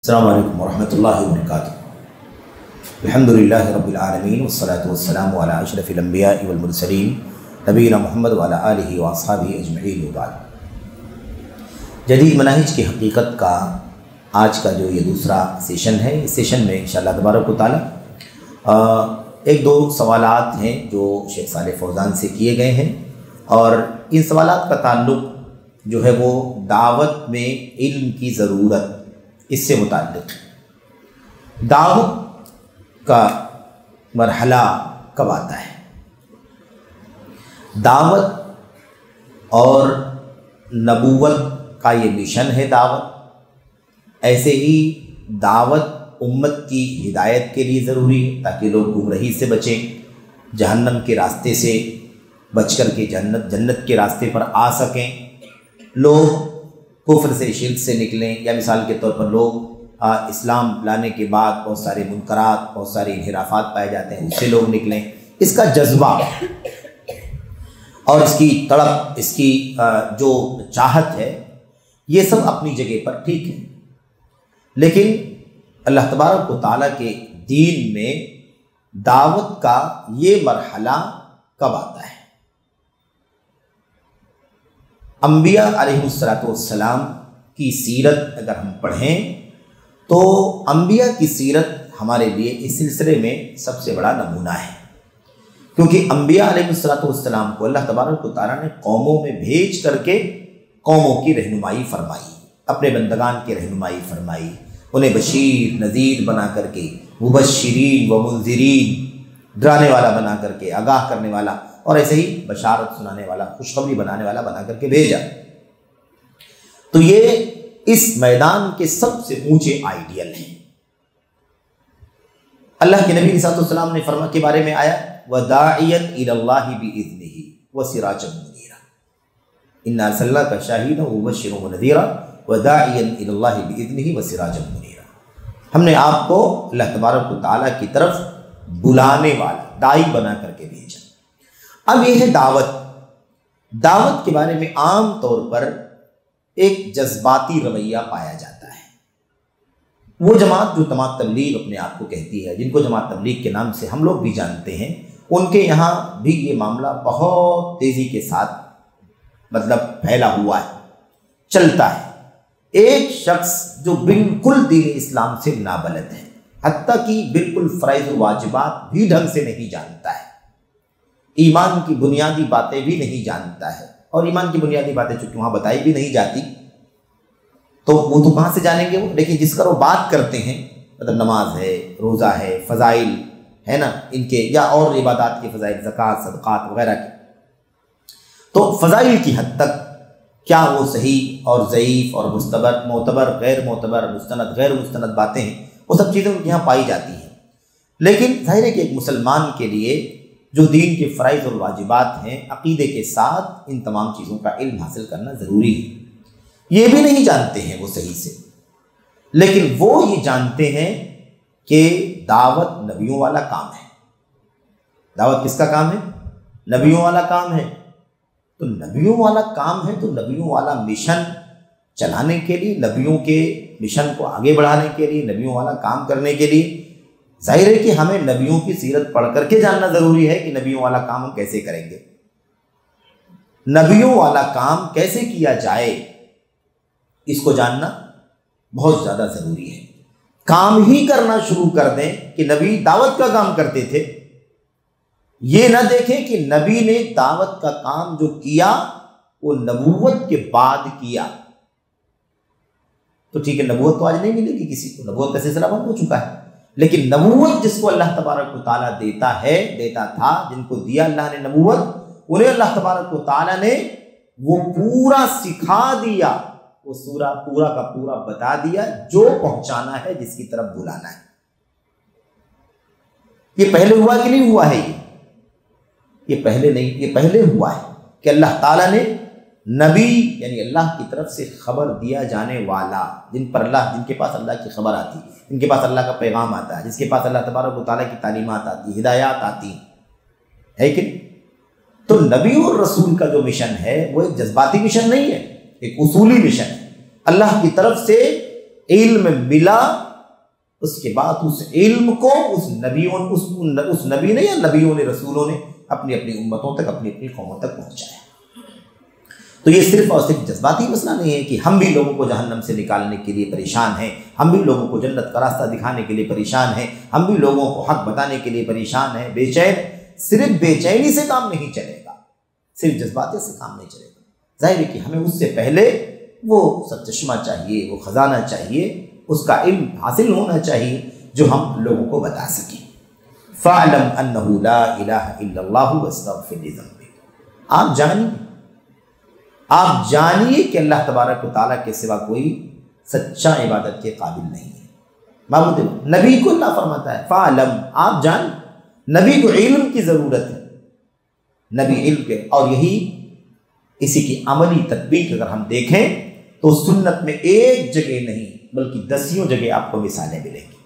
السلام علیکم ورحمۃ اللہ وبرکاتہ۔ الحمدللہ رب العالمین والصلاة والسلام علی اشرف الانبیاء والمرسلین نبینا محمد وعلی آلہ واصحابہ اجمعین وبعد۔ جدید مناہج کی حقیقت کا آج کا جو یہ دوسرا سیشن ہے، اس سیشن میں انشاءاللہ تبارک و تعالی ایک دو سوالات ہیں جو شیخ صالح فوزان سے کیے گئے ہیں، اور ان سوالات کا تعلق جو ہے وہ دعوت میں علم کی ضرورت، اس سے متعلق دعوت کا مرحلہ کب آتا ہے، دعوت اور نبوت کا یہ مشن ہے دعوت، ایسے ہی دعوت امت کی ہدایت کے لیے ضروری ہے تاکہ لوگ گمراہی سے بچیں، جہنم کے راستے سے بچ کر کے جنت کے راستے پر آ سکیں، لوگ کفر سے شرک سے نکلیں، یا مثال کے طور پر لوگ اسلام لانے کے بعد بہت سارے منکرات، بہت سارے انحرافات پائے جاتے ہیں، اس سے لوگ نکلیں۔ اس کا جذبہ اور اس کی تڑپ، اس کی جو چاہت ہے، یہ سب اپنی جگہ پر ٹھیک ہے، لیکن اللہ تبارک و تعالیٰ کے دین میں دعوت کا یہ مرحلہ کب آتا ہے؟ انبیاء علیہ السلام کی سیرت اگر ہم پڑھیں تو انبیاء کی سیرت ہمارے لیے اس سلسلے میں سب سے بڑا نمونہ ہے، کیونکہ انبیاء علیہ السلام کو اللہ تبارک و تعالیٰ نے قوموں میں بھیج کر کے قوموں کی رہنمائی فرمائی، اپنے بندگان کی رہنمائی فرمائی، انہیں بشیر نذیر بنا کر کے، مبشرین و منذرین، ڈرانے والا بنا کر کے، آگاہ کرنے والا، اور ایسے ہی بشارت سنانے والا، خوشخبری بنانے والا بنا کر کے بھیجا۔ تو یہ اس میدان کے سب سے اونچے آئیڈیل ہیں۔ اللہ کے نبی صلی اللہ علیہ وسلم نے فرما کے بارے میں آیا وَدَاعِيًا إِلَى اللَّهِ بِإِذْنِهِ وَسِرَاجًا مُنِيرًا إِنَّا أَرْسَلْنَاكَ شَاهِدًا وَمُبَشِّرًا وَنَذِيرًا وَدَاعِيًا إِلَى اللَّهِ بِإِذْنِهِ وَسِرَاجًا مُنِيرًا، ہم نے آپ کو اللہ تبارک و تعالیٰ کی طرف بلانے والا، داعی بنا کر کے بھیجا۔ اب یہ ہے دعوت۔ دعوت کے بارے میں عام طور پر ایک جذباتی رویہ پایا جاتا ہے۔ وہ جماعت جو جماعت تبلیغ اپنے آپ کو کہتی ہے، جن کو جماعت تبلیغ کے نام سے ہم لوگ بھی جانتے ہیں، ان کے یہاں بھی یہ معاملہ بہت تیزی کے ساتھ پھیلا ہوا ہے، چلتا ہے۔ ایک شخص جو بالکل دین اسلام سے نابلد ہے، حتیٰ کہ بالکل فرائض و واجبات بھی ڈھنگ سے نہیں جانتا ہے، ایمان کی بنیادی باتیں بھی نہیں جانتا ہے، اور ایمان کی بنیادی باتیں چونکہ وہاں بتائی بھی نہیں جاتی تو وہ تو کہاں سے جانیں گے وہ، لیکن جس کا وہ بات کرتے ہیں، نماز ہے، روزہ ہے، فضائل ہے نا ان کے، یا اور عبادات کے فضائل، زکوٰۃ، صدقات وغیرہ کے، تو فضائل کی حد تک کیا وہ صحیح اور ضعیف اور معتبر غیر معتبر، مستند غیر مستند باتیں ہیں، وہ سب چیزیں ان کے یہاں پائی جاتی ہیں۔ لیکن ظاہر ہے کہ ایک مسلمان کے لیے جو دین کے فرائض اور واجبات ہیں، عقیدے کے ساتھ ان تمام چیزوں کا علم حاصل کرنا ضروری ہے۔ یہ بھی نہیں جانتے ہیں وہ صحیح سے، لیکن وہ یہ جانتے ہیں کہ دعوت نبیوں والا کام ہے۔ دعوت کس کا کام ہے؟ نبیوں والا کام ہے۔ تو نبیوں والا کام ہے تو نبیوں والا مشن چلانے کے لیے، نبیوں کے مشن کو آگے بڑھانے کے لیے، نبیوں والا کام کرنے کے لیے ظاہر ہے کہ ہمیں نبیوں کی سیرت پڑھ کر کے جاننا ضروری ہے کہ نبیوں والا کام ہم کیسے کریں گے، نبیوں والا کام کیسے کیا جائے، اس کو جاننا بہت زیادہ ضروری ہے۔ کام ہی کرنا شروع کر دیں کہ نبی دعوت کا کام کرتے تھے، یہ نہ دیکھیں کہ نبی نے دعوت کا کام جو کیا وہ نبوت کے بعد کیا، تو ٹھیک ہے نبوت تو آج نہیں ملے گی کسی کو، نبوت کا سلسلہ بند ہو چکا ہے، لیکن نبوت جس کو اللہ تبارک و تعالیٰ دیتا تھا، جن کو دیا اللہ نے نبوت، انہیں اللہ تبارک و تعالیٰ نے وہ پورا سکھا دیا، وہ پورا کا پورا بتا دیا جو پہنچانا ہے، جس کی طرف بلانا ہے۔ یہ پہلے ہوا کہ نہیں ہوا ہے؟ یہ پہلے نہیں، یہ پہلے ہوا ہے کہ اللہ تعالیٰ نے نبی یعنی اللہ کی طرف سے خبر دیا جانے والا، جن کے پاس اللہ کی خبر آتی، جن کے پاس اللہ کا پیغام آتا ہے، جس کے پاس اللہ تبارک و تعالیٰ کی تعلیمات آتی، ہدایات آتی ہے کہ نہیں؟ تو نبی اور رسول کا جو مشن ہے وہ ایک جذباتی مشن نہیں ہے، ایک اصولی مشن ہے۔ اللہ کی طرف سے علم ملا، اس کے بعد اس علم کو اس نبی نے یا نبیوں نے رسولوں نے اپنی اپنی امتوں تک، اپنی اپنی قوموں تک پہنچایا۔ تو یہ صرف اور صرف جذباتی مسئلہ نہیں ہے کہ ہم بھی لوگوں کو جہنم سے نکالنے کے لیے پریشان ہیں، ہم بھی لوگوں کو جنت کا راستہ دکھانے کے لیے پریشان ہیں، ہم بھی لوگوں کو حق بتانے کے لیے پریشان ہیں، بے چین۔ صرف بے چینی سے کام نہیں چلے گا، صرف جذباتی سے کام نہیں چلے گا۔ ظاہر ہے کہ ہمیں اس سے پہلے وہ سب چشمہ چاہیے، وہ خزانہ چاہیے، اس کا علم حاصل ہونا چاہیے جو ہم لوگوں کو بتا سکیں۔ فَاعْلَمْ أَنَّهُ لَا إِلَهَ إِلَّا اللَّهُ وَاسْتَغْفِرْ لِذَنبِكَ۔ آپ جانیے کہ اللہ تبارک و تعالیٰ کے سوا کوئی سچا عبادت کے قابل نہیں ہے۔ معبود نبی کو اللہ فرماتا ہے فَاعْلَمْ، آپ جان، نبی کو علم کی ضرورت ہے، نبی علم کے، اور یہی اسی کی عملی تطبیق اگر ہم دیکھیں تو سنت میں ایک جگہ نہیں بلکہ دسیوں جگہ آپ کو مثالیں ملیں گی۔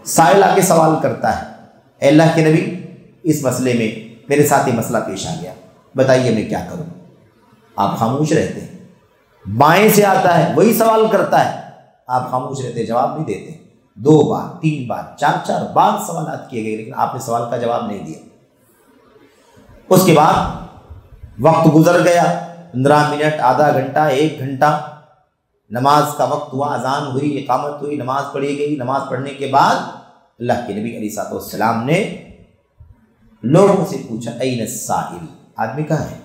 سائل آ کے سوال کرتا ہے، اے اللہ کے نبی، اس مسئلے میں میرے ساتھ یہ مسئلہ پیش آ گیا، بتائیے میں کیا کروں؟ آپ خاموش رہتے ہیں۔ بائیں سے آتا ہے، وہی سوال کرتا ہے، آپ خاموش رہتے، جواب نہیں دیتے۔ 2 بار 3 بار 4 بار سوالات کیے گئے لیکن آپ نے سوال کا جواب نہیں دیا۔ اس کے بعد وقت گزر گیا، 15 منٹ، آدھا گھنٹہ، 1 گھنٹہ، نماز کا وقت ہوا، اذان ہوئی، اقامت ہوئی، نماز پڑھی گئی۔ نماز پڑھنے کے بعد اللہ کے نبی علیہ السلام نے لوگوں سے پوچھا این السائل، آدمی کہاں ہے؟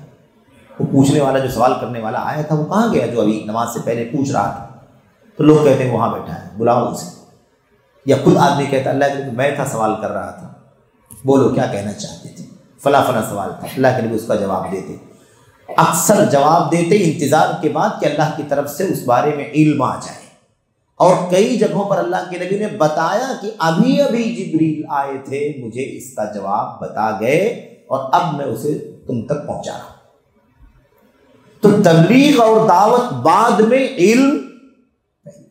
وہ پوچھنے والا، جو سوال کرنے والا آیا تھا، وہ کہاں گیا جو ابھی نماز سے پہلے پوچھ رہا تھا؟ تو لوگ کہتے ہیں وہاں بیٹھا ہے، بلاؤ اسے۔ یا خود آدمی کہتا ہے اللہ کے نبی میں تھا، سوال کر رہا تھا، بولو کیا کہنا چاہتے تھے؟ فلاں فلاں سوال تھا۔ اللہ کے نبی اس کا جواب دیتے، اکثر جواب دیتے انتظار کے بعد کہ اللہ کی طرف سے اس بارے میں علم آ جائے۔ اور کئی جگہوں پر اللہ کے نبی نے بتایا کہ ابھی ابھی جبریل آئے تھے، مجھے اس کا جواب بتا گئے اور اب میں اسے تم تک پہنچا رہا ہوں۔ تو تبلیغ اور دعوت بعد میں، علم پہلے۔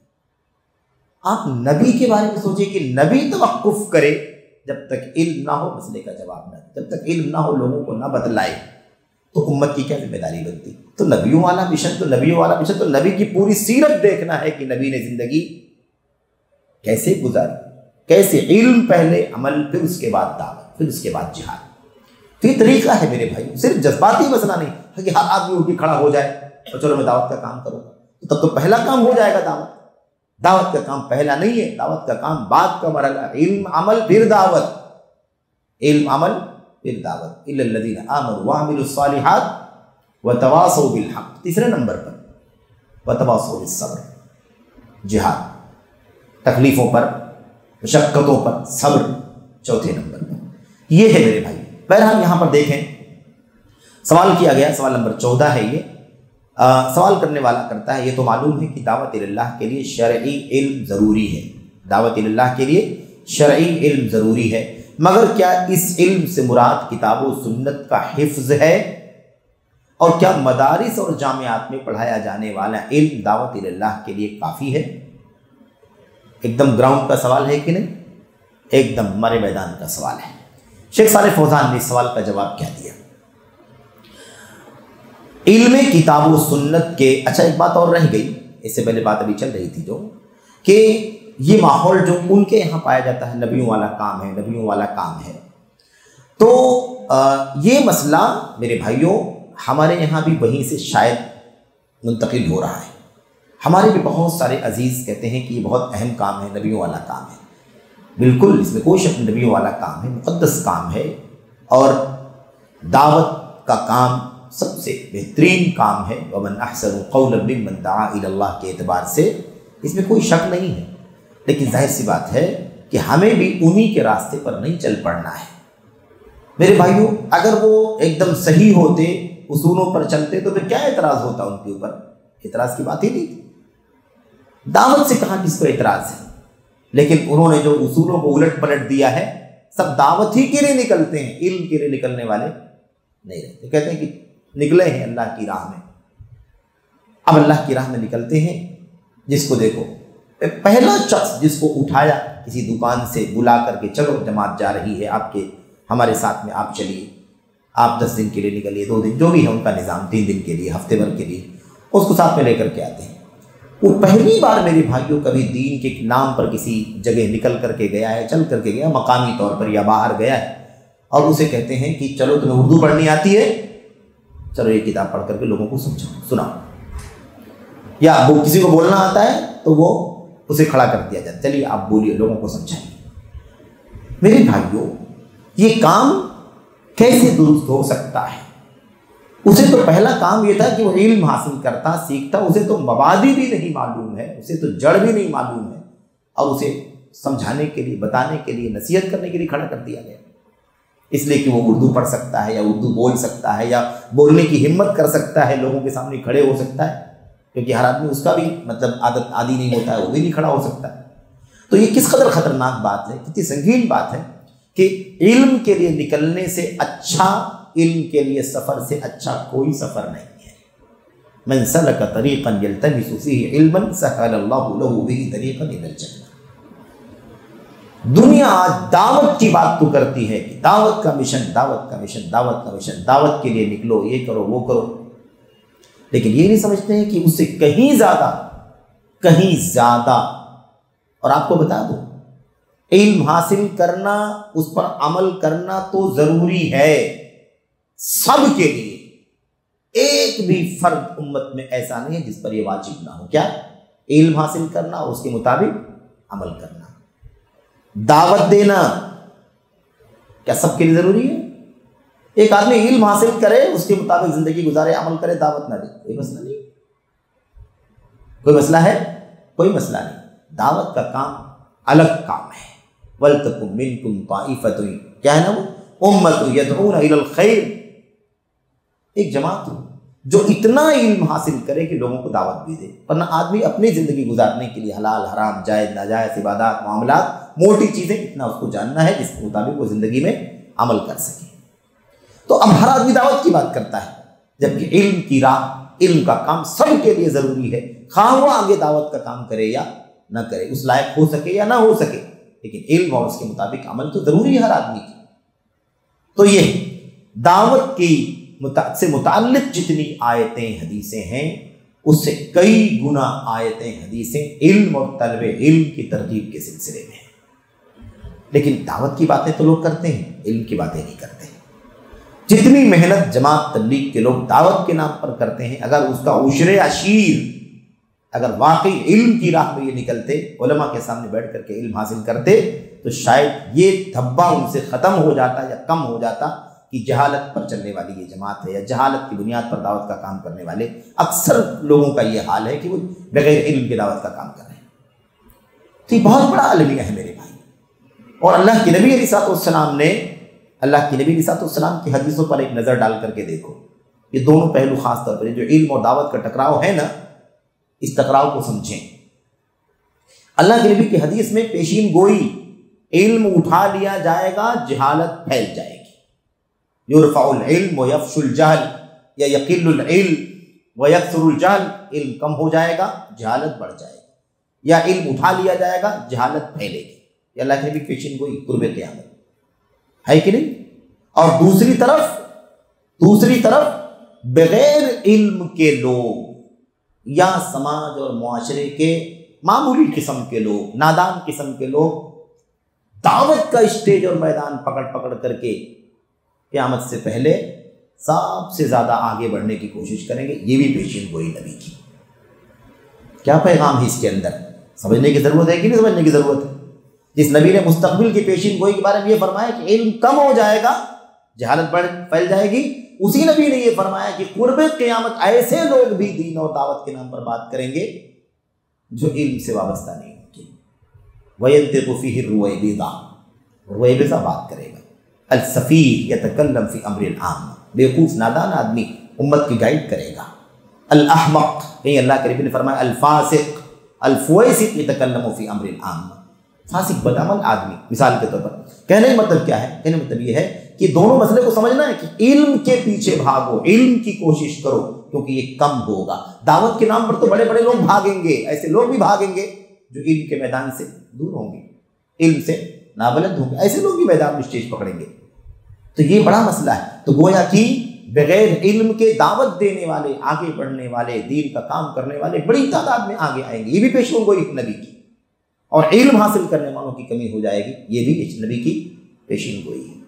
آپ نبی کے بارے میں سوچیں کہ نبی توقف کرے جب تک علم نہ ہو، مسئلے کا جواب نہ، جب تک علم نہ ہو، لوگوں کو نہ بتلائے، تو امت کی کیا ذمہ داری بنتی؟ تو نبیوں والا مشن تو نبی کی پوری سیرت دیکھنا ہے کہ نبی نے زندگی کیسے گزاری، کیسے علم پہلے، عمل، پھر اس کے بعد دعوت، پھر اس کے بعد جہاد۔ تو یہ طریقہ ہے میرے بھائی، صرف جذباتی مسئلہ نہیں ہے کہ ہر آدمی اٹھ کے کھڑا ہو جائے اور چلو میں دعوت کا کام کروں گا، تب تو پہلا کام ہو جائے گا دعوت۔ دعوت کا کام پہلا نہیں ہے، دعوت کا کام بعد کا مرحلہ، علم، عمل، پھر دعوت، علم، عمل، پھر دعوت۔ الا الذین آمنوا وعملوا الصالحات وتواصوا بالحق، تیسرے نمبر پر وتواصوا بالصبر، جہاد، تکلیفوں پر، مشقتوں پر صبر، چوتھے نمبر پر۔ یہ ہے میرے بھائی۔ بہرحال یہاں پر دیکھیں، سوال کیا گیا، سوال نمبر 14 ہے یہ۔ سوال کرنے والا کرتا ہے، یہ تو معلوم ہے کہ دعوت اللہ کے لیے شرعی علم ضروری ہے، دعوت اللہ کے لیے شرعی علم ضروری ہے، مگر کیا اس علم سے مراد کتاب و سنت کا حفظ ہے؟ اور کیا مدارس اور جامعات میں پڑھایا جانے والا علم دعوت اللہ کے لیے کافی ہے؟ ایک دم گراؤنڈ کا سوال ہے کہ نہیں؟ ایک دم ہمارے میدان کا سوال ہے۔ شیخ صالح فوزان نے اس سوال کا جواب کیا دیا؟ علم کتاب و سنت کے، اچھا ایک بات اور رہ گئی، اس سے پہلے بات ابھی چل رہی تھی جو کہ یہ ماحول جو ان کے یہاں پایا جاتا ہے، نبیوں والا کام ہے، نبیوں والا کام ہے، تو یہ مسئلہ میرے بھائیوں ہمارے یہاں بھی وہیں سے شاید منتقل ہو رہا ہے۔ ہمارے بھی بہت سارے عزیز کہتے ہیں کہ یہ بہت اہم کام ہے، نبیوں والا کام ہے۔ بالکل، اس میں کوئی شک نہیں، نبیوں والا کام ہے، مقدس کام ہے، اور دعوت کا کام سب سے بہترین کام ہے۔ وَمَنْ أَحْسَنُ قَوْلًا مِّمَّنْ دَعَا إِلَى اللَّهِ کے اعتبار سے اس میں کوئی شک نہیں ہے، لیکن ظاہر سی بات ہے کہ ہمیں بھی انہی کے راستے پر نہیں چل پڑنا ہے۔ میرے بھائیوں، اگر وہ ایک دم صحیح ہوتے، اصولوں پر چلتے، تو پھر کیا اعتراض ہوتا ان کے اوپر؟ اعتراض کی بات ہی نہیں تھی۔ دعوت سے کہاں کس کو اعتراض ہے؟ لیکن انہوں نے جو اصولوں کو الٹ پلٹ دیا ہے، سب دعوت ہی کے لیے نکلتے ہیں، علم کے لیے نکلنے والے نہیں رہتے۔ کہتے ہیں کہ نکلے ہیں اللہ کی راہ میں۔ اب اللہ کی راہ میں نکلتے ہیں، جس کو دیکھو، پہلا شخص جس کو اٹھایا کسی دکان سے بلا کر کے، چلو جماعت جا رہی ہے آپ کے، ہمارے ساتھ میں آپ چلیے، آپ 10 دن کے لیے نکلیے، 2 دن، جو بھی ہے ان کا نظام، 3 دن کے لیے، ہفتے بھر کے لیے، اس کو ساتھ میں لے کر کے آتے ہیں۔ وہ پہلی بار میرے بھائیوں کبھی دین کے نام پر کسی جگہ نکل کر کے گیا ہے، چل کر کے گیا مقامی طور پر یا باہر گیا ہے، اور اسے کہتے ہیں کہ چلو تمہیں اردو پڑھنی آتی ہے، چلو یہ کتاب پڑھ کر کے لوگوں کو سناؤ، یا وہ کسی کو بولنا آتا ہے تو وہ اسے کھڑا کر دیا جاتا ہے، چلیے آپ بولیے، لوگوں کو سمجھائیے۔ میرے بھائیوں یہ کام کیسے درست ہو سکتا ہے؟ اسے تو پہلا کام یہ تھا کہ وہ علم حاصل کرتا، سیکھتا، اسے تو مبادی بھی نہیں معلوم ہے، اسے تو جڑ بھی نہیں معلوم ہے، اور اسے سمجھانے کے لیے، بتانے کے لیے، نصیحت کرنے کے لیے کھڑا کر دیا گیا، اس لیے کہ وہ اردو پڑھ سکتا ہے یا اردو بول سکتا ہے یا بولنے کی ہمت کر سکتا ہے، لوگوں کے سامنے کھڑے ہو سکتا ہے، کیونکہ ہر آدمی اس کا بھی عادت عادی نہیں ہوتا ہے، وہ بھی نہیں کھڑا ہو سکتا ہے۔ تو یہ کس قدر خطرناک بات ہے، کتنی سنگین بات ہے کہ علم کے لیے نکلنے سے اچھا، علم کے لیے سفر سے اچھا کوئی سفر نہیں ہے۔ من سلک طریقا یلتمس فیہ علما سہل اللہ لہ بہ طریقا الی الجنہ۔ دنیا آج دعوت کی بات تو کرتی ہے کہ دعوت کا مشن، دعوت کا مشن، دعوت کا مشن، دعوت کے لیے نکلو، یہ کرو وہ کرو، لیکن یہ نہیں سمجھتے ہیں کہ اس سے کہیں زیادہ، اور آپ کو بتا دوں علم حاصل کرنا، اس پر عمل کرنا تو ضروری ہے سب کے لیے، ایک بھی فرد امت میں ایسا نہیں ہے جس پر یہ واجب نہ ہو۔ کیا؟ علم حاصل کرنا اور اس کے مطابق عمل کرنا۔ دعوت دینا کیا سب کے لیے ضروری ہے؟ ایک آدمی علم حاصل کرے، اس کے مطابق زندگی گزارے، عمل کرے، دعوت نہ دے، کوئی مسئلہ نہیں، کوئی مسئلہ ہے؟ کوئی مسئلہ نہیں۔ دعوت کا کام الگ کام ہے۔ وَلْتَكُن مِّنكُمْ طَائِفَةٌ، کیا ہے نا وہ، أُمَّةٌ يَدْعُونَ إِلَى الْخَيْرِ، ایک جماعت جو اتنا علم حاصل کرے کہ لوگوں کو دعوت بھی دے، ورنہ آدمی اپنی زندگی گزارنے کے لیے حلال حرام، جائز ناجائز، عبادات، معاملات، موٹی چیزیں اتنا اس کو جاننا ہے جس کے مطابق وہ زندگی میں عمل کر سکے۔ تو اب ہر آدمی دعوت کی بات کرتا ہے، جبکہ علم کی راہ، علم کا کام سب کے لیے ضروری ہے، خواہ وہ آگے دعوت کا کام کرے یا نہ کرے، اس لائق ہو سکے یا نہ ہو سکے، لیکن علم اور اس کے مطابق عمل تو ضروری ہے ہر آدمی کی۔ تو یہ دعوت کی سے متعلق جتنی آیتیں حدیثیں ہیں، اس سے کئی گنا آیتیں حدیثیں علم اور طلب علم کی ترغیب کے سلسلے میں ہیں، لیکن دعوت کی باتیں تو لوگ کرتے ہیں، علم کی باتیں نہیں کرتے۔ جتنی محنت جماعت تبلیغ کے لوگ دعوت کے نام پر کرتے ہیں، اگر اس کا عشر عشیر، اگر واقعی علم کی راہ میں یہ نکلتے، علماء کے سامنے بیٹھ کر کے علم حاصل کرتے، تو شاید یہ دھبا ان سے ختم ہو جاتا یا کم ہو جاتا کہ جہالت پر چلنے والی یہ جماعت ہے، یا جہالت کی بنیاد پر دعوت کا کام کرنے والے اکثر لوگوں کا یہ حال ہے کہ وہ بغیر علم کے دعوت کا کام کر رہے ہیں۔ تو یہ بہت بڑا المیہ ہے میرے بھائی، اور اللہ کے نبی علیہ الصلوۃ والسلام نے، اللہ کے نبی علیہ الصلوۃ والسلام کی حدیثوں پر ایک نظر ڈال کر کے دیکھو، یہ دونوں پہلو خاص طور پر جو علم اور دعوت کا ٹکراؤ ہے نا، اس ٹکراؤ کو سمجھیں۔ اللہ کے نبی کی حدیث میں پیشین گوئی، علم اٹھا لیا جائے گا، جہالت پھیل جائے گی، یرفع العلم ویفش الجہل، یا یقل العلم ویکثر الجہل، علم کم ہو جائے گا، جہالت بڑھ جائے گی، یا علم اٹھا لیا جائے گا، جہالت پھیلے گی۔ یہ اللہ کے نبی کی پیشین گوئی قرب قیامت ہے کہ نہیں؟ اور دوسری طرف بغیر علم کے لوگ یا سماج اور معاشرے کے معمولی قسم کے لوگ، نادان قسم کے لوگ دعوت کا اسٹیج اور میدان پکڑ کر کے قیامت سے پہلے سب سے زیادہ آگے بڑھنے کی کوشش کریں گے۔ یہ بھی پیشین گوئی نبی کی۔ کیا پیغام ہے اس کے اندر؟ سمجھنے کی ضرورت ہے کہ نہیں سمجھنے کی ضرورت ہے؟ جس نبی نے مستقبل کی پیشین گوئی کے بارے میں یہ فرمایا کہ علم کم ہو جائے گا، جہالت پھیل جائے گی، اسی نبی نے یہ فرمایا کہ قرب قیامت ایسے لوگ بھی دین اور دعوت کے نام پر بات کریں گے جو علم سے وابستہ نہیں ہوں گے۔ وَيَنْتِقُ فِيهِ الرُّوَيْبِضَةُ، رویبضہ بات کرے گا۔ السفیہ یتکلم فی امر العام، بیوقوف نادان آدمی امت کی گائیڈ کرے گا۔ الاحمق، کہیں اللہ کے نبی نے فرمایا الفاسق، الفویسق یتکلم فی امر العام، فاسق بدعمل آدمی مثال کے طور پر۔ کہنے کا مطلب کیا ہے؟ کہنے کا مطلب یہ ہے کہ دونوں مسئلے کو سمجھنا ہے کہ علم کے پیچھے بھاگو، علم کی کوشش کرو، کیونکہ یہ کم ہوگا۔ دعوت کے نام پر تو بڑے بڑے لوگ بھاگیں گے، ایسے لوگ بھی بھاگیں گے جو علم کے میدان سے دور ہوں گے، علم سے نابلد ہوں گے، ایسے لوگ بھی میدان میں اسٹیج پکڑیں گے۔ تو یہ بڑا مسئلہ ہے۔ تو گویا کہ بغیر علم کے دعوت دینے والے، آگے بڑھنے والے، دین کا کام کرنے والے بڑی تعداد میں آگے آئیں گے، یہ بھی پیشین گوئی نبی کی، اور علم حاصل کرنے والوں کی کمی ہو جائے گی، یہ بھی نبی کی پیشین گوئی ہے۔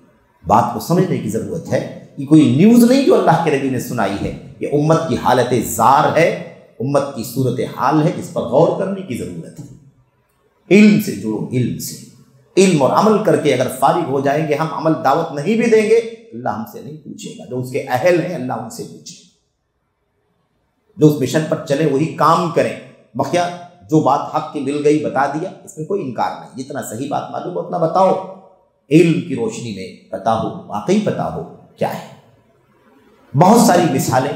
بات کو سمجھنے کی ضرورت ہے، یہ کوئی نیوز نہیں جو اللہ کے نبی نے سنائی ہے، یہ امت کی حالت زار ہے، امت کی صورت حال ہے، جس پر غور کرنے کی ضرورت ہے۔ علم سے جڑو، علم سے، علم اور عمل کر کے اگر فارغ ہو جائیں گے، ہم عمل دعوت نہیں بھی دیں گے، اللہ ہم سے نہیں پوچھے گا، جو اس کے اہل ہیں اللہ ان سے پوچھے، جو اس مشن پر چلے وہی کام کریں۔ بقیہ جو بات حق کی مل گئی بتا دیا، اس میں کوئی انکار نہیں، جتنا صحیح بات معلوم ہو اتنا بتاؤ، علم کی روشنی میں پتا ہو، واقعی پتا ہو کیا ہے۔ بہت ساری مثالیں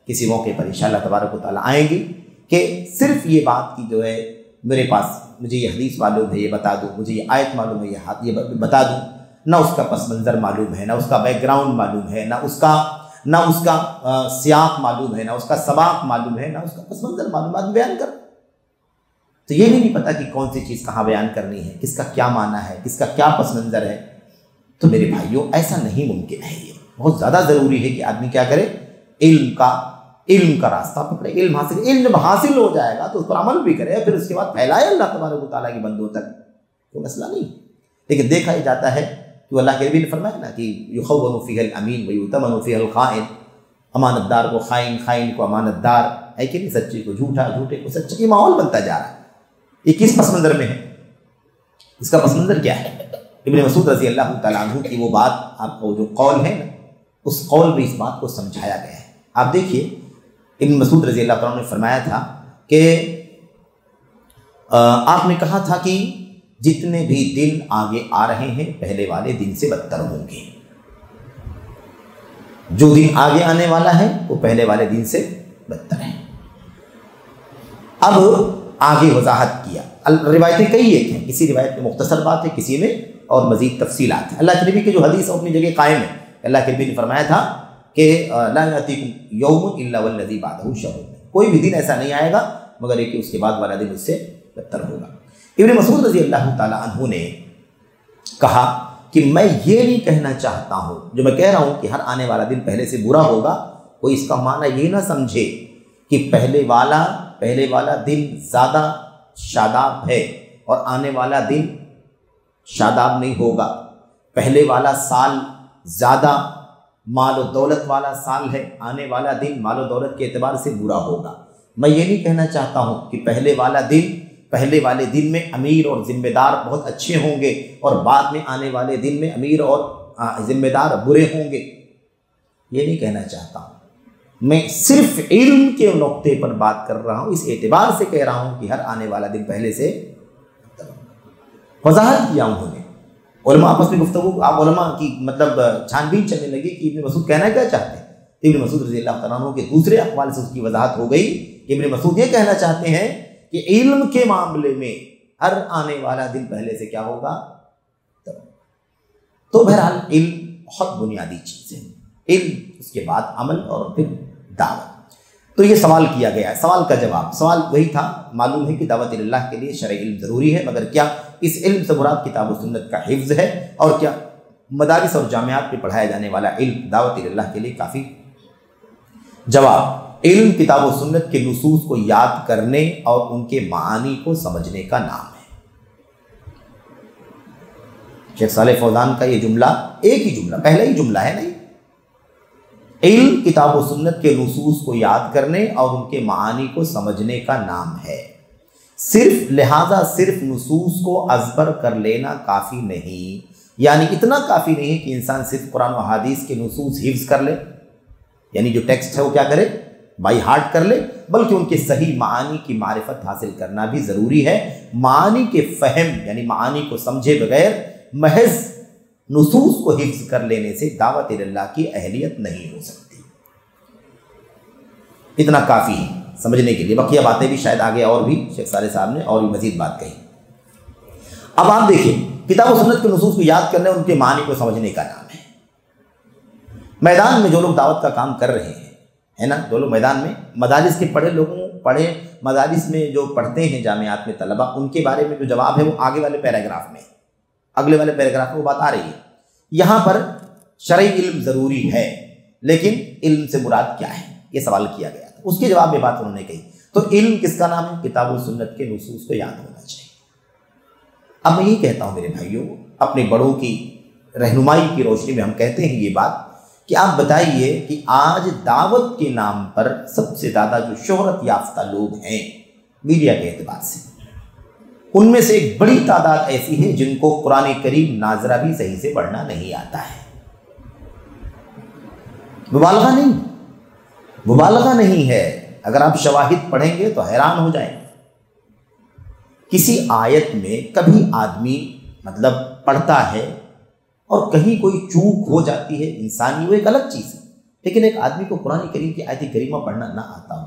کسی موقع پر انشاءاللہ تبارک و تعالیٰ آئیں گی کہ صرف یہ بات کی جو ہے میرے پاس مجھے یہ حدیث معلوم ہے یہ بتا دوں، مجھے یہ آیت معلوم ہے یہ بتا دوں، نہ اس کا پس منظر معلوم ہے، نہ اس کا بیک گراؤنڈ معلوم ہے، نہ اس کا سیاق معلوم ہے، نہ اس کا سباق معلوم ہے، نہ اس کا پس منظر معلومات بیان کر، تو یہ بھی نہیں پتا کہ کون سی چیز کہاں بیان کرنی ہے، کس کا کیا معنی ہے، کس کا کیا پس منظر ہے۔ تو میرے بھائیوں ایسا نہیں ممکن ہے، یہ بہت زیادہ ضروری ہے کہ آدمی کیا کرے، علم کا راستہ پکڑے، علم حاصل ہو جائے گا تو اس پر عمل بھی کرے، پھر اس کے بعد پھیلائے اللہ تبارک و تعالیٰ کی بندوں تک، کوئی مسئلہ نہیں۔ لیکن دیکھا ہی جاتا ہے کہ اللہ کے نبی نے فرمایا نا کہ یخون فیہ الامین ویؤتمن فیہ الخائن، امانت دار کو خائن، خائن کو امانت دار، ہے کہ نہیں، سچے کو جھوٹا، جھوٹے کو سچا، یہ ماحول بنتا جا رہا ہے۔ یہ کس پس منظر میں ہے؟ اس کا پس منظر کیا ہے؟ ابن مسعود رضی اللہ تعالیٰ عنہ کی وہ بات، آپ کو جو قول ہے نا، اس قول میں اس بات کو سمجھایا گیا ہے۔ آپ دیکھیے ابن مسعود رضی اللہ تعالیٰ عنہ نے فرمایا تھا کہ آپ نے کہا تھا کہ جتنے بھی دن آگے آ رہے ہیں پہلے والے دن سے بدتر ہوں گے، جو دن آگے آنے والا ہے وہ پہلے والے دن سے بدتر ہے۔ اب آگے وضاحت کیا، روایتیں کئی ایک ہیں، کسی روایت میں مختصر بات ہے، کسی میں اور مزید تفصیلات ہیں۔ اللہ کے نبی کی جو حدیث اپنی جگہ قائم ہے، اللہ کے نبی نے فرمایا تھا کہ لا یأتیکم یوم الا والذی بعدہ شر، کوئی بھی دن ایسا نہیں آئے گا مگر یہ کہ اس کے بعد والا دن اس سے بدتر ہوگا۔ ابن مسعود رضی اللہ تعالیٰ عنہ نے کہا کہ میں یہ نہیں کہنا چاہتا ہوں، جو میں کہہ رہا ہوں کہ ہر آنے والا دن پہلے سے برا ہوگا، کوئی اس کا معنی یہ نہ سمجھے کہ پہلے والا دن زیادہ شاداب ہے اور آنے والا دن شاداب نہیں ہوگا، پہلے والا سال زیادہ مال و دولت والا سال ہے، آنے والا دن مال و دولت کے اعتبار سے برا ہوگا۔ میں یہ نہیں کہنا چاہتا ہوں کہ پہلے والے دن میں امیر اور ذمہ دار بہت اچھے ہوں گے اور بعد میں آنے والے دن میں امیر اور ذمہ دار برے ہوں گے، یہ نہیں کہنا چاہتا ہوں۔ میں صرف علم کے نقطے پر بات کر رہا ہوں، اس اعتبار سے کہہ رہا ہوں کہ ہر آنے والا دن پہلے سے وضاحت کیا انہوں نے۔ علماء آپس میں گفتگو، آپ علماء کی مطلب چھان بین چلنے لگی کہ ابن مسعود کہنا کیا چاہتے ہیں۔ ابن مسعود رضی اللہ تعالیٰ عنہ کے دوسرے اقوال سے اس کی وضاحت ہو گئی کہ ابن مسعود یہ کہنا چاہتے ہیں کہ علم کے معاملے میں ہر آنے والا دن پہلے سے کیا ہوگا۔ تو بہرحال علم بہت بنیادی چیز ہے، علم، اس کے بعد عمل اور پھر دعوت۔ تو یہ سوال کیا گیا ہے، سوال کا جواب، سوال وہی تھا، معلوم ہے کہ دعوت اللہ کے لیے شرعی علم ضروری ہے، مگر کیا اس علم سے مراد کتاب و سنت کا حفظ ہے، اور کیا مدارس اور جامعات میں پڑھایا جانے والا علم دعوت اللہ کے لیے کافی؟ جواب، علم کتاب و سنت کے نصوص کو یاد کرنے اور ان کے معانی کو سمجھنے کا نام ہے۔ شیخ صالح فوزان کا یہ جملہ ایک ہی جملہ، پہلا ہی جملہ ہے نہیں، علم کتاب و سنت کے نصوص کو یاد کرنے اور ان کے معانی کو سمجھنے کا نام ہے، لہذا صرف نصوص کو ازبر کر لینا کافی نہیں، یعنی اتنا کافی نہیں کہ انسان صرف قرآن و حدیث کے نصوص حفظ کر لے، یعنی جو ٹیکسٹ ہے وہ کیا کرے، بائی ہارٹ کر لے، بلکہ ان کے صحیح معانی کی معرفت حاصل کرنا بھی ضروری ہے۔ معانی کے فہم یعنی معانی کو سمجھے بغیر محض نصوص کو حفظ کر لینے سے دعوت اللہ کی اہلیت نہیں ہو سکتی، اتنا کافی ہے سمجھنے کے لیے۔ بقیہ باتیں بھی شاید آگے اور بھی شیخ صالح صاحب نے اور بھی مزید بات کہی۔ اب آپ دیکھیں، کتاب و سنت کے نصوص کو یاد کرنے اور ان کے معنی کو سمجھنے کا نام ہے۔ میدان میں جو لوگ دعوت کا کام کر رہے ہیں، ہے نا، جو لوگ میدان میں مدارس کے پڑھے مدارس میں جو پڑھتے ہیں جامعات میں طلبہ، ان کے بارے میں جو جواب ہے وہ آگے والے پیراگراف میں، اگلے والے پیراگراف میں وہ بات آ رہی ہے۔ یہاں پر شرعی علم ضروری ہے، لیکن علم سے مراد کیا ہے، یہ سوال کیا گیا تھا، اس کے جواب میں بات انہوں نے کہی۔ تو علم کس کا نام ہے؟ کتاب و سنت کے نصوص کو یاد ہونا چاہیے۔ اب میں یہی کہتا ہوں میرے بھائیوں، اپنے بڑوں کی رہنمائی کی روشنی میں ہم کہتے ہیں یہ بات کہ آپ بتائیے کہ آج دعوت کے نام پر سب سے زیادہ جو شہرت یافتہ لوگ ہیں میڈیا کے اعتبار سے، ان میں سے ایک بڑی تعداد ایسی ہے جن کو قرآن کریم ناظرہ بھی صحیح سے پڑھنا نہیں آتا ہے۔ مبالغہ نہیں ہے، اگر آپ شواہد پڑھیں گے تو حیران ہو جائیں گے۔ کسی آیت میں کبھی آدمی مطلب پڑھتا ہے اور کہیں کوئی چوک ہو جاتی ہے انسانی، وہ ایک الگ چیز ہے، لیکن ایک آدمی کو قرآن کریم کی آیت کریمہ پڑھنا نہ آتا ہو،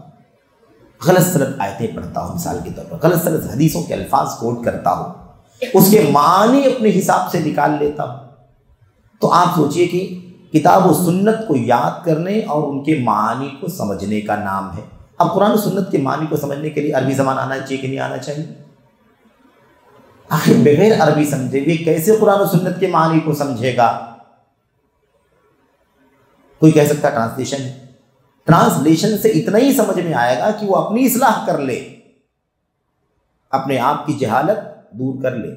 غلط سلط آیتیں پڑھتا ہوں، مثال کے طور پر غلط سلط حدیثوں کے الفاظ کوٹ کرتا ہوں، اس کے معنی اپنے حساب سے نکال لیتا ہوں، تو آپ سوچئے کہ کتاب و سنت کو یاد کرنے اور ان کے معنی کو سمجھنے کا نام ہے۔ اب قرآن و سنت کے معنی کو سمجھنے کے لیے عربی زبان آنا چاہیے کہ نہیں آنا چاہیے؟ آخر بغیر عربی سمجھے ہوئے کیسے قرآن و سنت کے معنی کو سمجھے گا؟ کوئی کہہ سکتا ٹرانسلیشن ہے، ٹرانسلیشن سے اتنا ہی سمجھ میں آئے گا کہ وہ اپنی اصلاح کر لے، اپنے آپ کی جہالت دور کر لے،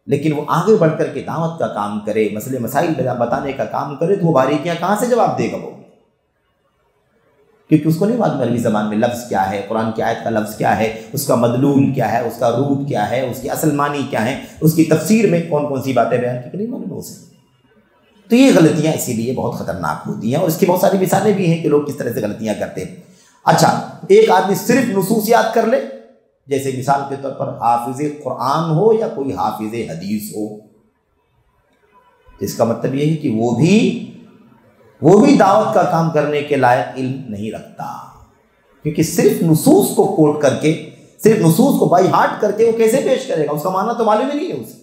لیکن وہ آگے بڑھ کر کے دعوت کا کام کرے، مسئلے مسائل بتانے کا کام کرے، تو وہ باریکیاں کہاں سے جواب دے گا وہ؟ کیونکہ اس کو نہیں معلوم عربی زبان میں لفظ کیا ہے، قرآن کی آیت کا لفظ کیا ہے، اس کا مدلول کیا ہے، اس کا روٹ کیا ہے، اس کی اصل معنی کیا ہے، اس کی تفسیر میں کون کون سی باتیں بیان کی، نہیں معلوم اسے۔ تو یہ غلطیاں اسی لیے بہت خطرناک ہوتی ہیں، اور اس کی بہت ساری مثالیں بھی ہیں کہ لوگ کس طرح سے غلطیاں کرتے ہیں۔ اچھا، ایک آدمی صرف نصوص یاد کر لے، جیسے مثال کے طور پر حافظ قرآن ہو یا کوئی حافظ حدیث ہو، اس کا مطلب یہ ہے کہ وہ بھی دعوت کا کام کرنے کے لائق علم نہیں رکھتا، کیونکہ صرف نصوص کو کوٹ کر کے، صرف نصوص کو بائی ہارٹ کر کے وہ کیسے پیش کرے گا؟ اس کا معنی تو معلوم ہی نہیں ہے اسے۔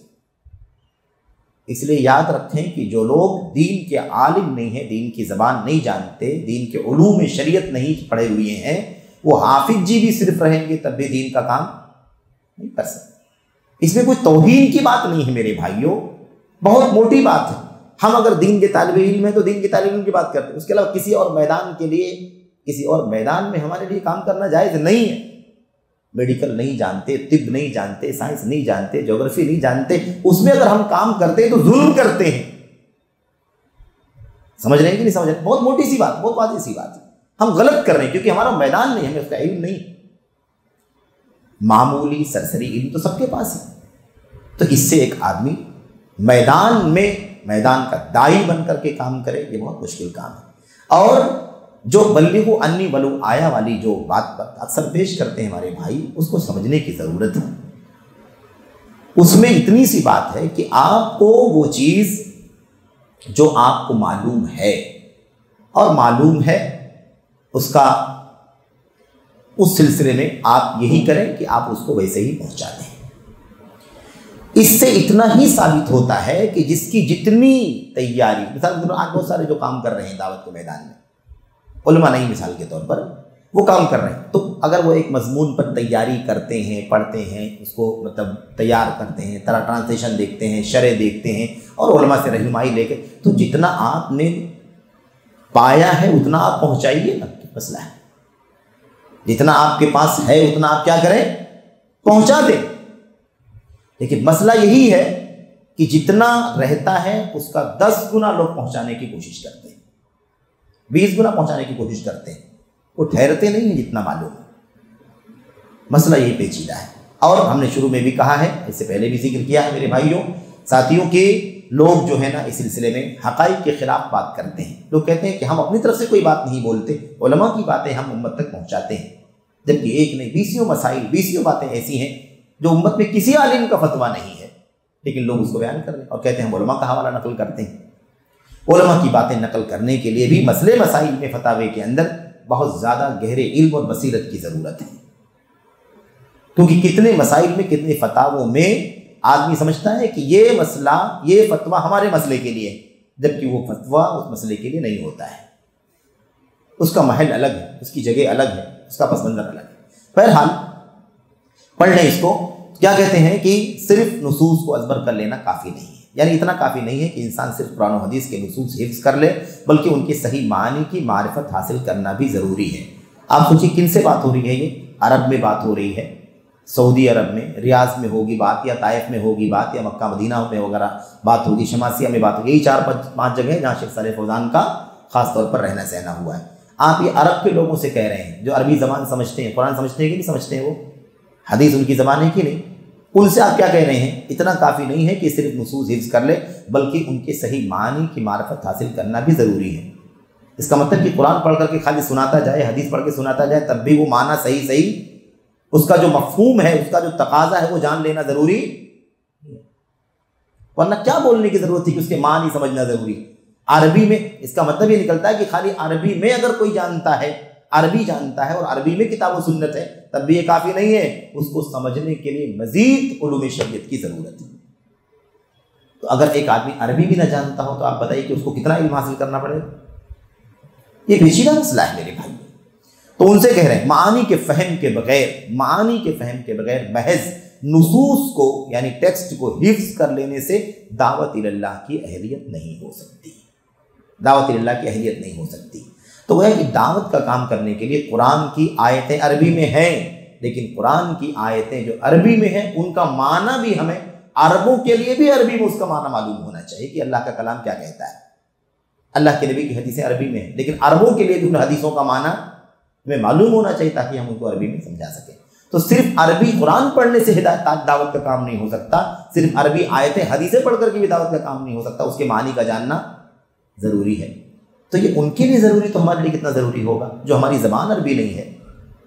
اس لیے یاد رکھیں کہ جو لوگ دین کے عالم نہیں ہیں، دین کی زبان نہیں جانتے، دین کے علوم شریعت نہیں پڑھے ہوئے ہیں، وہ حافظ جی بھی صرف رہیں گے تب بھی دین کا کام نہیں کر سکتے۔ اس میں کوئی توہین کی بات نہیں ہے میرے بھائیوں، بہت موٹی بات ہے۔ ہم اگر دین کے طالب علم ہیں تو دین کے طالب علم کی بات کرتے ہیں، اس کے علاوہ کسی اور میدان کے لیے، کسی اور میدان میں ہمارے لیے کام کرنا جائز نہیں ہے۔ میڈیکل نہیں جانتے، طب نہیں جانتے، سائنس نہیں جانتے، جغرافی نہیں جانتے، اس میں اگر ہم کام کرتے ہیں تو ظلم کرتے ہیں۔ سمجھ رہے ہیں کہ نہیں سمجھ رہے؟ بہت موٹی سی بات، بہت واضح سی بات ہے، ہم غلط کر رہے ہیں کیونکہ ہمارا میدان نہیں، ہمیں اس کا علم نہیں۔ معمولی سرسری علم تو سب کے پاس ہے، تو اس سے ایک آدمی میدان کا داعی بن کر کے کام کرے، یہ بہت مشکل کام ہے۔ اور جو بلغوا انی ولو آیا والی جو بات اکثر پیش کرتے ہیں ہمارے بھائی، اس کو سمجھنے کی ضرورت ہے۔ اس میں اتنی سی بات ہے کہ آپ کو وہ چیز جو آپ کو معلوم ہے اور معلوم ہے اس سلسلے میں آپ یہی کریں کہ آپ اس کو ویسے ہی پہنچا دیں۔ اس سے اتنا ہی ثابت ہوتا ہے کہ جس کی جتنی تیاری، مثال کے طور پر آج بہت سارے جو کام کر رہے ہیں دعوت کے میدان میں، علماء نہیں مثال کے طور پر، وہ کام کر رہے ہیں، تو اگر وہ ایک مضمون پر تیاری کرتے ہیں، پڑھتے ہیں، اس کو مطلب تیار کرتے ہیں، طرح ٹرانسلیشن دیکھتے ہیں، شرح دیکھتے ہیں، اور علماء سے رہنمائی لے کے، تو جتنا آپ نے پایا ہے اتنا آپ پہنچائیے نا، مسئلہ ہے۔ جتنا آپ کے پاس ہے اتنا آپ کیا کریں؟ پہنچا دیں۔ لیکن مسئلہ یہی ہے کہ جتنا رہتا ہے اس کا 10 گنا لوگ پہنچانے کی کوشش کرتے ہیں، 20 گنا پہنچانے کی کوشش کرتے ہیں، وہ ٹھہرتے نہیں ہیں جتنا معلوم ہے۔ مسئلہ یہ پیچیدہ ہے، اور ہم نے شروع میں بھی کہا ہے، اس سے پہلے بھی ذکر کیا ہے میرے بھائیوں ساتھیوں، کہ لوگ جو ہے نا اس سلسلے میں حقائق کے خلاف بات کرتے ہیں۔ لوگ کہتے ہیں کہ ہم اپنی طرف سے کوئی بات نہیں بولتے، علماء کی باتیں ہم امت تک پہنچاتے ہیں، جبکہ ایک نہیں 20 مسائل، 20 باتیں ایسی ہیں جو امت میں کسی عالم کا فتویٰ نہیں ہے، لیکن لوگ اس کو بیان کر رہے ہیں اور کہتے ہیں ہم علماء کا حوالہ نقل کرتے ہیں۔ علماء کی باتیں نقل کرنے کے لیے بھی مسئلے مسائل میں فتاوے کے اندر بہت زیادہ گہرے علم اور بصیرت کی ضرورت ہے، کیونکہ کتنے مسائل میں، کتنے فتاووں میں آدمی سمجھتا ہے کہ یہ مسئلہ، یہ فتویٰ ہمارے مسئلے کے لیے، جبکہ وہ فتویٰ اس مسئلے کے لیے نہیں ہوتا ہے، اس کا محل الگ ہے، اس کی جگہ الگ ہے، اس کا پس منظر الگ ہے۔ بہرحال پڑھ لیں اس کو۔ کیا کہتے ہیں کہ صرف نصوص کو ازبر کر لینا کافی نہیں ہے، یعنی اتنا کافی نہیں ہے کہ انسان صرف قرآن و حدیث کے نصوص حفظ کر لے، بلکہ ان کے صحیح معنی کی معرفت حاصل کرنا بھی ضروری ہے۔ آپ سوچیں کن سے بات ہو رہی ہے؟ یہ عرب میں بات ہو رہی ہے، سعودی عرب میں، ریاض میں ہوگی بات، یا طائف میں ہوگی بات، یا مکہ مدینہ میں وغیرہ بات ہوگی، شماسیہ میں بات ہوگی۔ یہی 4-5 جگہ ہیں جہاں شیخ صالح فوزان کا خاص طور پر رہنا سہنا ہوا ہے۔ آپ یہ عرب کے لوگوں سے کہہ رہے ہیں جو عربی زبان سمجھتے ہیں، قرآن سمجھتے ہیں کہ نہیں سمجھتے ہیں، وہ حدیث ان کی زبان ہے کہ نہیں، ان سے آپ کیا کہہ رہے ہیں؟ اتنا کافی نہیں ہے کہ صرف نصوص حفظ کر لے، بلکہ ان کے صحیح معنی کی معرفت حاصل کرنا بھی ضروری ہے۔ اس کا مطلب کہ قرآن پڑھ کر کے خالی سناتا جائے، حدیث پڑھ کے سناتا جائے، تب بھی وہ معنی صحیح اس کا جو مفہوم ہے، اس کا جو تقاضا ہے وہ جان لینا ضروری، ورنہ کیا بولنے کی ضرورت تھی کہ اس کے معنی سمجھنا ضروری۔ عربی میں اس کا مطلب یہ نکلتا ہے کہ خالی عربی میں اگر کوئی جانتا ہے، عربی جانتا ہے اور عربی میں کتاب و سنت ہے، تب بھی یہ کافی نہیں ہے، اس کو سمجھنے کے لیے مزید علوم شریعت کی ضرورت ہے۔ تو اگر ایک آدمی عربی بھی نہ جانتا ہو تو آپ بتائیے کہ اس کو کتنا علم حاصل کرنا پڑے گا؟ یہ پیچیدہ مسئلہ ہے میرے بھائی۔ تو ان سے کہہ رہے ہیں معنی کے فہم کے بغیر محض نصوص کو یعنی ٹیکسٹ کو حفظ کر لینے سے دعوت اللہ کی اہلیت نہیں ہو سکتی، دعوت اللہ کی اہلیت نہیں ہو سکتی۔ تو وہ ہے کہ دعوت کا کام کرنے کے لیے قرآن کی آیتیں عربی میں ہیں، لیکن قرآن کی آیتیں جو عربی میں ہیں ان کا معنی بھی ہمیں، عربوں کے لیے بھی عربی میں اس کا معنی معلوم ہونا چاہیے کہ اللہ کا کلام کیا کہتا ہے۔ اللہ کے نبی کی حدیثیں عربی میں ہیں، لیکن عربوں کے لیے بھی ان حدیثوں کا معنی ہمیں معلوم ہونا چاہیے تاکہ ہم ان کو عربی میں سمجھا سکیں۔ تو صرف عربی قرآن پڑھنے سے دعوت کا کام نہیں ہو سکتا، صرف عربی آیتیں حدیثیں پڑھ کر کے بھی دعوت کا کام نہیں ہو سکتا، اس کے معنی کا جاننا ضروری ہے۔ تو یہ ان کے لیے ضروری، تو ہمارے لیے کتنا ضروری ہوگا جو ہماری زبان عربی نہیں ہے،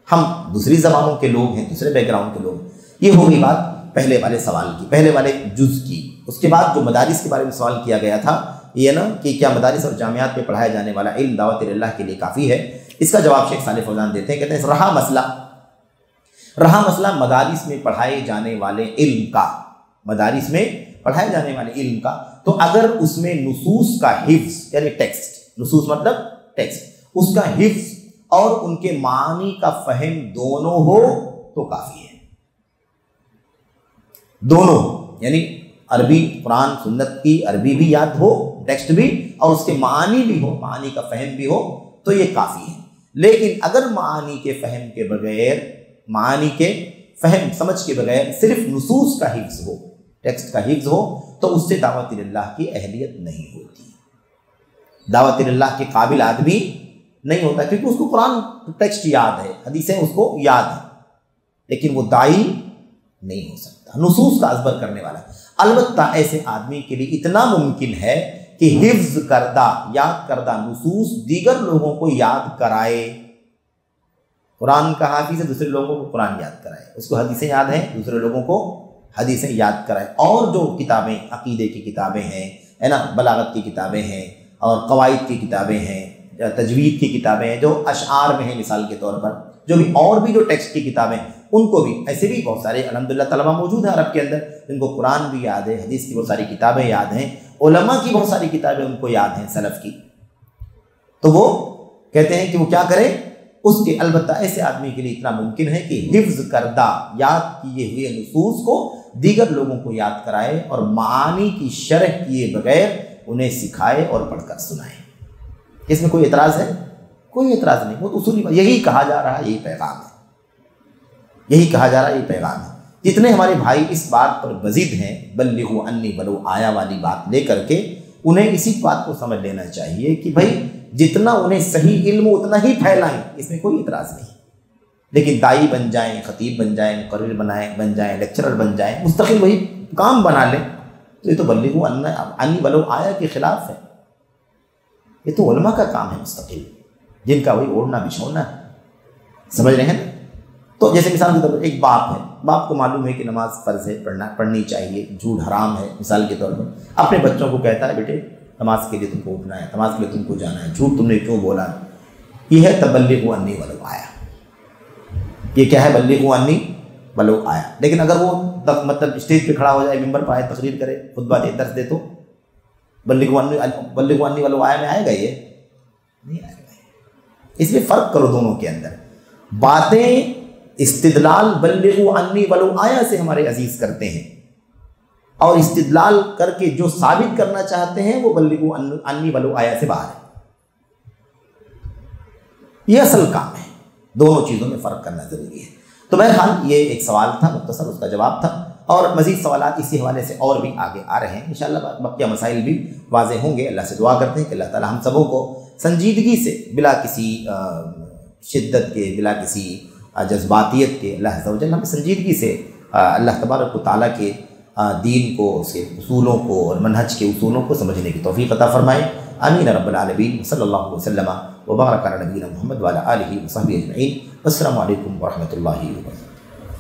ہم دوسری زبانوں کے لوگ ہیں، دوسرے بیک گراؤنڈ کے لوگ۔ یہ ہوگی بات پہلے والے سوال کی، پہلے والے جز کی۔ اس کے بعد جو مدارس کے بارے میں سوال کیا گیا تھا، یہ نا کہ کیا مدارس اور جامعات میں پڑھایا جانے والا علم دعوت اللہ کے لیے کافی ہے؟ اس کا جواب شیخ صالح فوزان دیتے ہیں، کہتے ہیں رہا مسئلہ مدارس میں پڑھائے جانے والے علم کا، مدارس میں پڑھائے جانے والے علم کا، تو اگر اس میں نصوص کا حفظ یعنی ٹیکسٹ، نصوص مطلب ٹیکسٹ، اس کا حفظ اور ان کے معنی کا فہم دونوں ہو تو کافی ہے۔ دونوں یعنی عربی قرآن سنت کی عربی بھی یاد ہو، ٹیکسٹ بھی، اور اس کے معنی بھی ہو، معنی کا فہم بھی ہو، تو یہ کافی ہے۔ لیکن اگر معنی کے فہم کے بغیر، معنی کے فہم سمجھ کے بغیر صرف نصوص کا حفظ ہو، ٹیکسٹ کا حفظ ہو، تو اس سے دعوت اللہ کی اہلیت نہیں ہوتی، دعوت اللہ کے قابل آدمی نہیں ہوتا، کیونکہ اس کو قرآن ٹیکسٹ یاد ہے، حدیثیں اس کو یاد ہیں، لیکن وہ داعی نہیں ہو سکتا، نصوص کا ازبر کرنے والا۔ البتہ ایسے آدمی کے لیے اتنا ممکن ہے کہ حفظ کردہ، یاد کردہ نصوص دیگر لوگوں کو یاد کرائے۔ قرآن کا حافظ ہے، دوسرے لوگوں کو قرآن یاد کرائے، اس کو حدیثیں یاد ہیں، دوسرے لوگوں کو حدیثیں یاد کرائے۔ اور جو کتابیں عقیدے کی کتابیں ہیں، ہے نا، بلاغت کی کتابیں ہیں، اور قواعد کی کتابیں ہیں، تجوید کی کتابیں ہیں، جو اشعار میں ہیں مثال کے طور پر، جو بھی اور بھی جو ٹیکسٹ کی کتابیں، ان کو بھی ایسے بھی بہت سارے الحمدللہ طلبہ موجود ہیں عرب کے اندر جن کو قرآن بھی یاد ہے، حدیث کی بہت ساری کتابیں یاد ہیں، علماء کی بہت ساری کتابیں ان کو یاد ہیں سلف کی۔ تو وہ کہتے ہیں کہ وہ کیا کرے اس کے، البتہ ایسے آدمی کے لیے اتنا ممکن ہے کہ حفظ کردہ یاد کیے ہوئے نصوص کو دیگر لوگوں کو یاد کرائے اور معانی کی شرح کیے بغیر انہیں سکھائے اور پڑھ کر سنائے۔ اس میں کوئی اعتراض ہے؟ کوئی اعتراض نہیں، وہ تو اصولی یہی کہا جا رہا ہے، یہی پیغام ہے، یہی کہا جا رہا ہے، یہی پیغام ہے۔ جتنے ہمارے بھائی اس بات پر بزد ہیں بلغوا عنی ولو آیا والی بات لے کر کے، انہیں اسی بات کو سمجھ لینا چاہیے کہ بھائی جتنا انہیں صحیح علم اتنا ہی پھیلائیں، اس میں کوئی اعتراض نہیں، لیکن دائی بن جائیں، خطیب بن جائیں، مقرر بن جائیں، لیکچرر بن جائیں، مستقل وہی کام بنا لیں، تو یہ تو بلغوا عنی ولو آیا کے خلاف ہے۔ یہ تو علماء کا کام ہے مستقل، جن کا وہی اوڑھنا بچھونا ہے، سمجھ رہے ہیں نا؟ تو جیسے مثال کے طور پر ایک باپ ہے، باپ کو معلوم ہے کہ نماز فرض ہے، پڑھنی چاہیے، جھوٹ حرام ہے، مثال کے طور پر اپنے بچوں کو کہتا ہے بیٹے نماز کے لیے تم کو اٹھنا ہے، نماز کے لیے تم کو جانا ہے، جھوٹ تم نے کیوں بولا؟ یہ ہے تبلغوا عنی ولو آیا، یہ کیا ہے؟ بلغوا عنی ولو آیا۔ لیکن اگر وہ مطلب اسٹیج پہ کھڑا ہو جائے، ممبر پہ آئے، تقریر کرے، خطبہ دے، درس دے، تو بلغوا عنی ولو آیا میں آئے گا؟ یہ نہیں آئے گا۔ اس لیے فرق کرو دونوں کے اندر۔ باتیں استدلال بلغوا عنی ولو آیا سے ہمارے عزیز کرتے ہیں، اور استدلال کر کے جو ثابت کرنا چاہتے ہیں وہ بلغوا انی ولو آیا سے باہر ہے۔ یہ اصل کام ہے، دونوں چیزوں میں فرق کرنا ضروری ہے۔ تو بہرحال یہ ایک سوال تھا مختصر، اس کا جواب تھا، اور مزید سوالات اسی حوالے سے اور بھی آگے آ رہے ہیں انشاءاللہ، بقیہ مسائل بھی واضح ہوں گے۔ اللہ سے دعا کرتے ہیں کہ اللہ تعالی ہم سبوں کو سنجیدگی سے، بلا کسی شدت کے، بلا کسی جذباتیت کے، اللہ عز و جل ہمیں سنجیدگی سے اللہ تبارک و تعالیٰ کے دین کو، اس کے اصولوں کو اور منہج کے اصولوں کو سمجھنے کی توفیق عطا فرمائے۔ آمین رب العالمین۔ صلی اللہ علیہ وسلم وبارک علی نبینا محمد وعلی آلہ وصحبہ اجمعین۔ السلام علیکم ورحمۃ اللہ وبرکاتہ۔